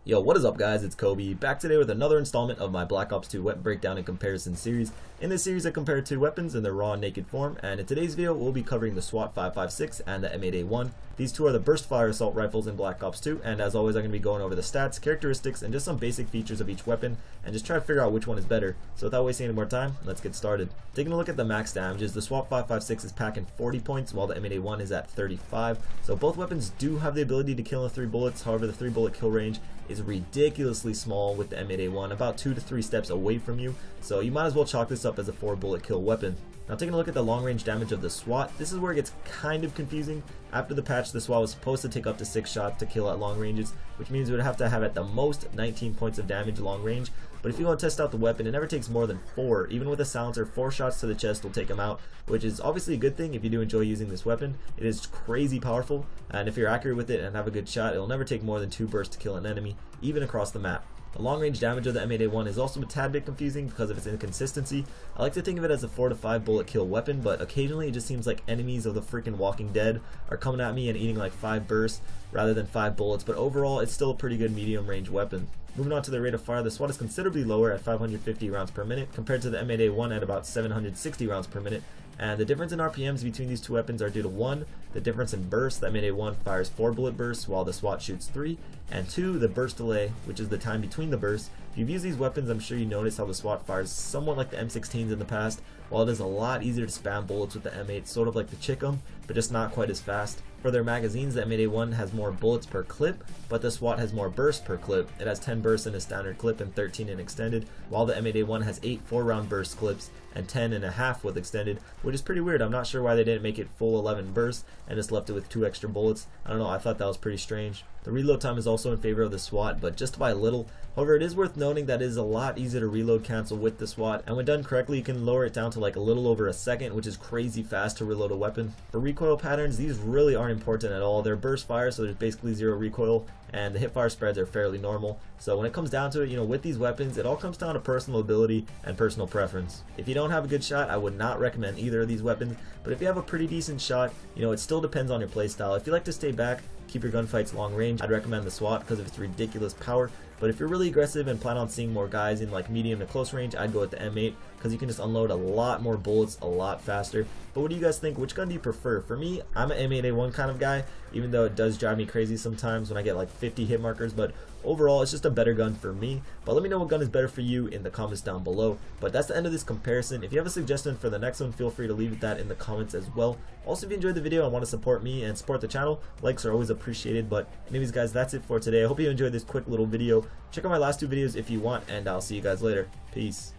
Yo, what is up guys, it's Kobe, back today with another installment of my Black Ops 2 weapon breakdown and comparison series. In this series I compare two weapons in their raw and naked form, and in today's video we'll be covering the SWAT 5.56 and the M8A1. These two are the burst fire assault rifles in Black Ops 2, and as always I'm going to be going over the stats, characteristics, and just some basic features of each weapon, and just try to figure out which one is better. So without wasting any more time, let's get started. Taking a look at the max damages, the SWAT 5.56 is packing 40 points while the M8A1 is at 35. So both weapons do have the ability to kill in 3 bullets, however the 3 bullet kill range is ridiculously small with the M8A1, about 2 to 3 steps away from you, so you might as well chalk this up as a 4 bullet kill weapon. Now taking a look at the long range damage of the SWAT, this is where it gets kind of confusing. After the patch, the SWAT was supposed to take up to 6 shots to kill at long ranges, which means it would have to have at the most 19 points of damage long range. But if you want to test out the weapon, it never takes more than 4. Even with a silencer, 4 shots to the chest will take him out, which is obviously a good thing if you do enjoy using this weapon. It is crazy powerful, and if you're accurate with it and have a good shot, it'll never take more than 2 bursts to kill an enemy, even across the map. The long range damage of the M8A1 is also a tad bit confusing because of its inconsistency. I like to think of it as a 4 to 5 bullet kill weapon, but occasionally it just seems like enemies of the freaking Walking Dead are coming at me and eating like 5 bursts rather than 5 bullets, but overall it's still a pretty good medium range weapon. Moving on to the rate of fire, the SWAT is considerably lower at 550 rounds per minute compared to the M8A1 at about 760 rounds per minute. And the difference in RPMs between these two weapons are due to 1, the difference in burst. The M8A1 fires 4 bullet bursts while the SWAT shoots 3, and 2, the burst delay, which is the time between the bursts. If you've used these weapons, I'm sure you notice how the SWAT fires somewhat like the M16s in the past. While it is a lot easier to spam bullets with the M8, sort of like the Chickum, but just not quite as fast. For their magazines, the M8A1 has more bullets per clip, but the SWAT has more bursts per clip. It has 10 bursts in a standard clip and 13 in extended, while the M8A1 has 8 4-round burst clips and 10.5 with extended, which is pretty weird. I'm not sure why they didn't make it full 11 bursts and just left it with 2 extra bullets. I don't know, I thought that was pretty strange. The reload time is also in favor of the SWAT, but just by a little. However, it is worth noting that it is a lot easier to reload cancel with the SWAT, and when done correctly you can lower it down to like a little over a second, which is crazy fast to reload a weapon. For recoil patterns, these really aren't important at all. They're burst fire, so there's basically 0 recoil, and the hip fire spreads are fairly normal. So when it comes down to it, with these weapons, it all comes down to personal ability and personal preference. If you don't have a good shot, I would not recommend either of these weapons, but if you have a pretty decent shot, it still depends on your playstyle. If you like to stay back, keep your gunfights long range, I'd recommend the SWAT because of its ridiculous power. But if you're really aggressive and plan on seeing more guys in like medium to close range, I'd go with the M8 because you can just unload a lot more bullets a lot faster. But what do you guys think? Which gun do you prefer? For me, I'm an M8A1 kind of guy, even though it does drive me crazy sometimes when I get like 50 hit markers, but overall it's just a better gun for me. But let me know what gun is better for you in the comments down below. But that's the end of this comparison. If you have a suggestion for the next one, feel free to leave that in the comments as well. Also, if you enjoyed the video and want to support me and support the channel, likes are always appreciated. But anyways guys, that's it for today. I hope you enjoyed this quick little video. Check out my last 2 videos if you want, and I'll see you guys later. Peace.